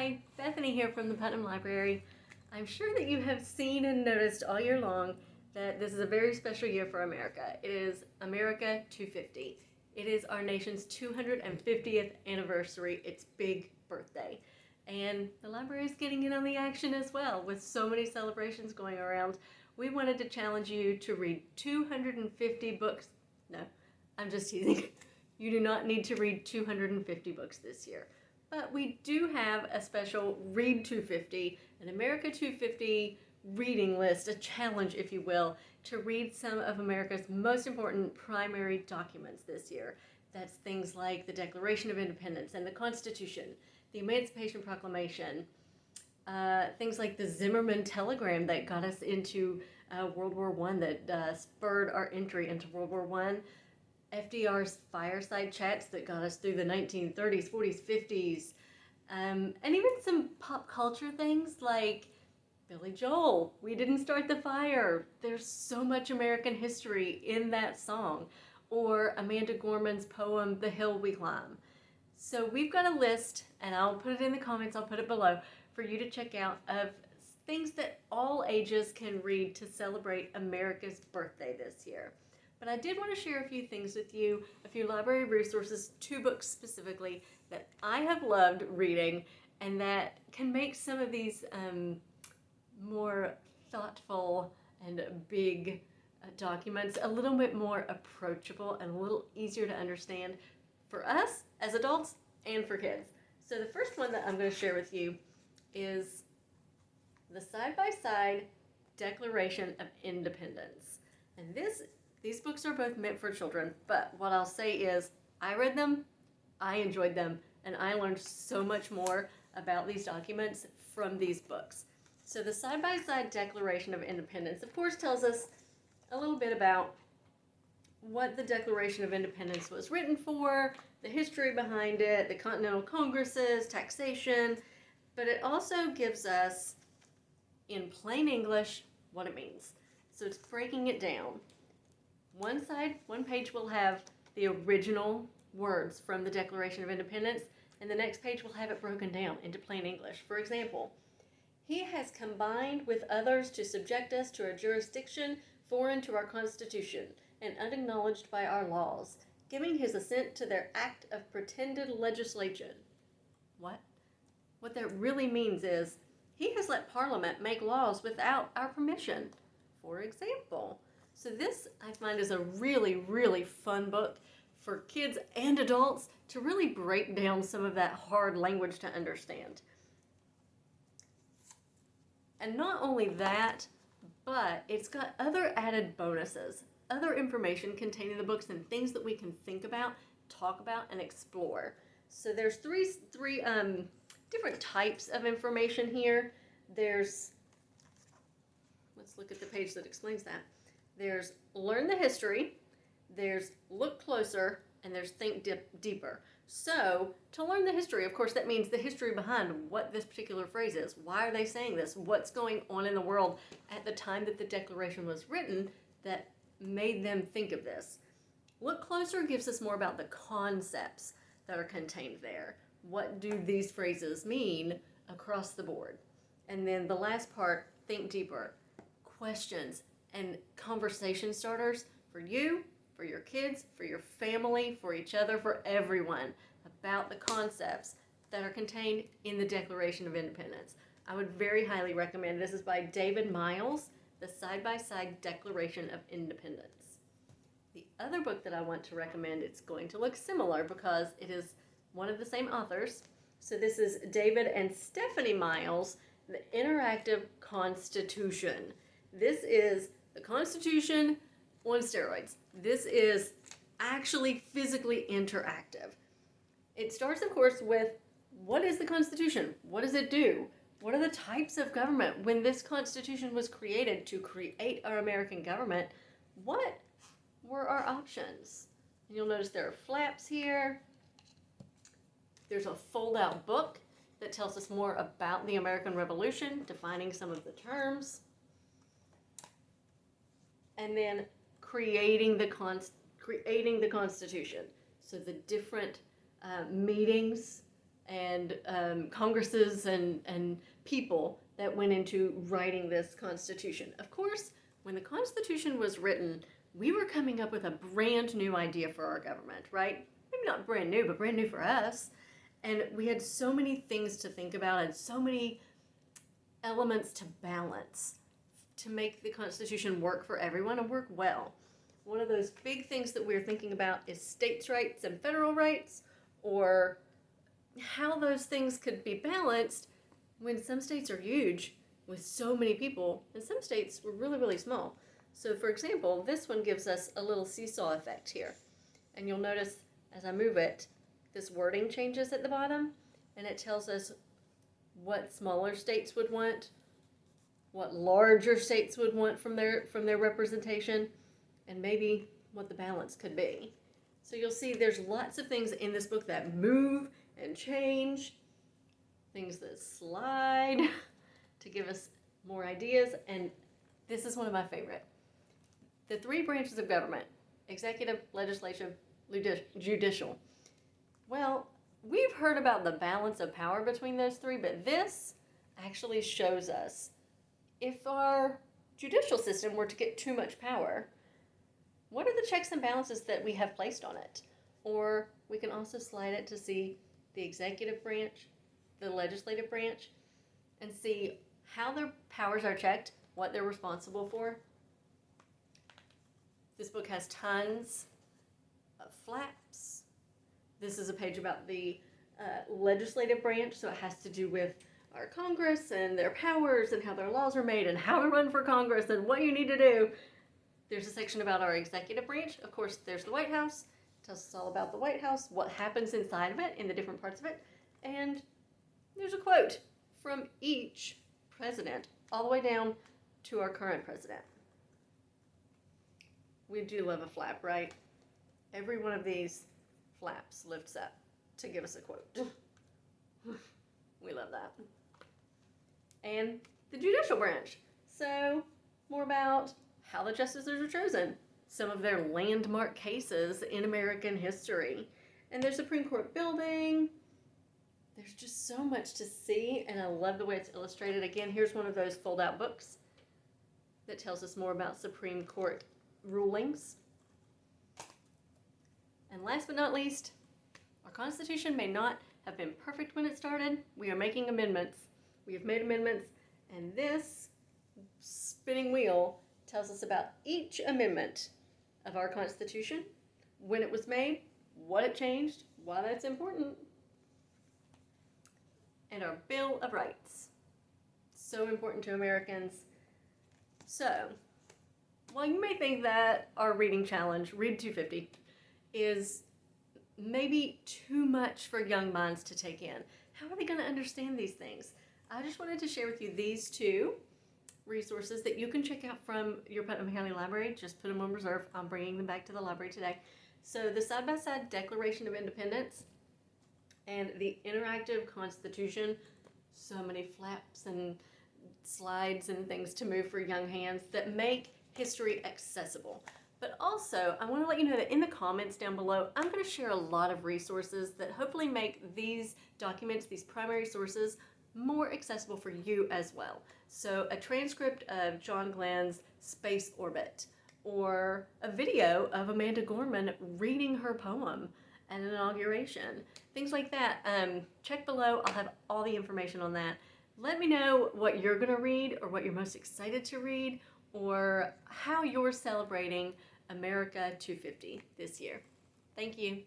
Hi, Bethany here from the Putnam Library. I'm sure that you have seen and noticed all year long that this is a very special year for America. It is America 250. It is our nation's 250th anniversary, its big birthday. And the library is getting in on the action as well, with so many celebrations going around. We wanted to challenge you to read 250 books. No, I'm just teasing. You do not need to read 250 books this year. But we do have a special Read 250, an America 250 reading list, a challenge, if you will, to read some of America's most important primary documents this year. That's things like the Declaration of Independence and the Constitution, the Emancipation Proclamation, things like the Zimmerman telegram that got us into World War I, that spurred our entry into World War I. FDR's fireside chats that got us through the 1930s, 40s, 50s, and even some pop culture things like Billy Joel, We Didn't Start the Fire. There's so much American history in that song. Or Amanda Gorman's poem, The Hill We Climb. So we've got a list, and I'll put it in the comments, I'll put it below, for you to check out of things that all ages can read to celebrate America's birthday this year. But I did want to share a few things with you, a few library resources, 2 books specifically that I have loved reading and that can make some of these more thoughtful and big documents a little bit more approachable and a little easier to understand for us as adults and for kids. So the first one that I'm going to share with you is the side-by-side Declaration of Independence. And these books are both meant for children, but what I'll say is I read them, I enjoyed them, and I learned so much more about these documents from these books. So the side-by-side Declaration of Independence, of course, tells us a little bit about what the Declaration of Independence was written for, the history behind it, the Continental Congresses, taxation, but it also gives us, in plain English, what it means. So it's breaking it down. One side, one page will have the original words from the Declaration of Independence, and the next page will have it broken down into plain English. For example, he has combined with others to subject us to a jurisdiction foreign to our Constitution and unacknowledged by our laws, giving his assent to their act of pretended legislation. What? What that really means is he has let Parliament make laws without our permission, for example. So this, I find, is a really, really fun book for kids and adults to really break down some of that hard language to understand. And not only that, but it's got other added bonuses, other information contained in the books and things that we can think about, talk about, and explore. So there's three different types of information here. Let's look at the page that explains that. There's learn the history, there's look closer, and there's think deeper. So to learn the history, of course, that means the history behind what this particular phrase is. Why are they saying this? What's going on in the world at the time that the Declaration was written that made them think of this? Look closer gives us more about the concepts that are contained there. What do these phrases mean across the board? And then the last part, think deeper. Questions and conversation starters for you, for your kids, for your family, for each other, for everyone, about the concepts that are contained in the Declaration of Independence. I would very highly recommend. This is by David Miles, The Side-by-Side Declaration of Independence. The other book that I want to recommend, it's going to look similar because it is one of the same authors. So this is David and Stephanie Miles, The Interactive Constitution. This is the Constitution on steroids. This is actually physically interactive. It starts, of course, with what is the Constitution? What does it do? What are the types of government? When this Constitution was created to create our American government, what were our options? And you'll notice there are flaps here. There's a fold-out book that tells us more about the American Revolution, defining some of the terms. And then creating the Constitution. So the different meetings and congresses and people that went into writing this Constitution. Of course, when the Constitution was written, we were coming up with a brand new idea for our government, right? Maybe not brand new, but brand new for us. And we had so many things to think about and so many elements to balance to make the Constitution work for everyone and work well. One of those big things that we're thinking about is states' rights and federal rights, or how those things could be balanced when some states are huge with so many people and some states were really, really small. So for example, this one gives us a little seesaw effect here. And you'll notice as I move it, this wording changes at the bottom and it tells us what smaller states would want, what larger states would want from their representation, and maybe what the balance could be. So you'll see there's lots of things in this book that move and change, things that slide to give us more ideas, and this is one of my favorite. The three branches of government, executive, legislative, judicial. Well, we've heard about the balance of power between those three, but this actually shows us if our judicial system were to get too much power, what are the checks and balances that we have placed on it? Or we can also slide it to see the executive branch, the legislative branch, and see how their powers are checked, what they're responsible for. This book has tons of flaps. This is a page about the legislative branch, so it has to do with our Congress and their powers and how their laws are made and how to run for Congress and what you need to do. There's a section about our executive branch. Of course, there's the White House. It tells us all about the White House, what happens inside of it in the different parts of it. And there's a quote from each president all the way down to our current president. We do love a flap, right? Every one of these flaps lifts up to give us a quote. We love that. And the judicial branch. So, more about how the justices are chosen, some of their landmark cases in American history, and their Supreme Court building. There's just so much to see, and I love the way it's illustrated. Again, here's one of those fold-out books that tells us more about Supreme Court rulings. And last but not least, our Constitution may not have been perfect when it started. We are making amendments. We have made amendments, and this spinning wheel tells us about each amendment of our Constitution, when it was made, what it changed, why that's important, and our Bill of Rights. So important to Americans. So, while you may think that our reading challenge, Read 250, is maybe too much for young minds to take in, how are they going to understand these things? I just wanted to share with you these two resources that you can check out from your Putnam County Library. Just put them on reserve. I'm bringing them back to the library today. So the side-by-side Declaration of Independence and the interactive Constitution. So many flaps and slides and things to move for young hands that make history accessible. But also, I want to let you know that in the comments down below, I'm going to share a lot of resources that hopefully make these documents, these primary sources, more accessible for you as well. So a transcript of John Glenn's Space Orbit, or a video of Amanda Gorman reading her poem at an inauguration, things like that. Check below. I'll have all the information on that. Let me know what you're going to read, or what you're most excited to read, or how you're celebrating America 250 this year. Thank you.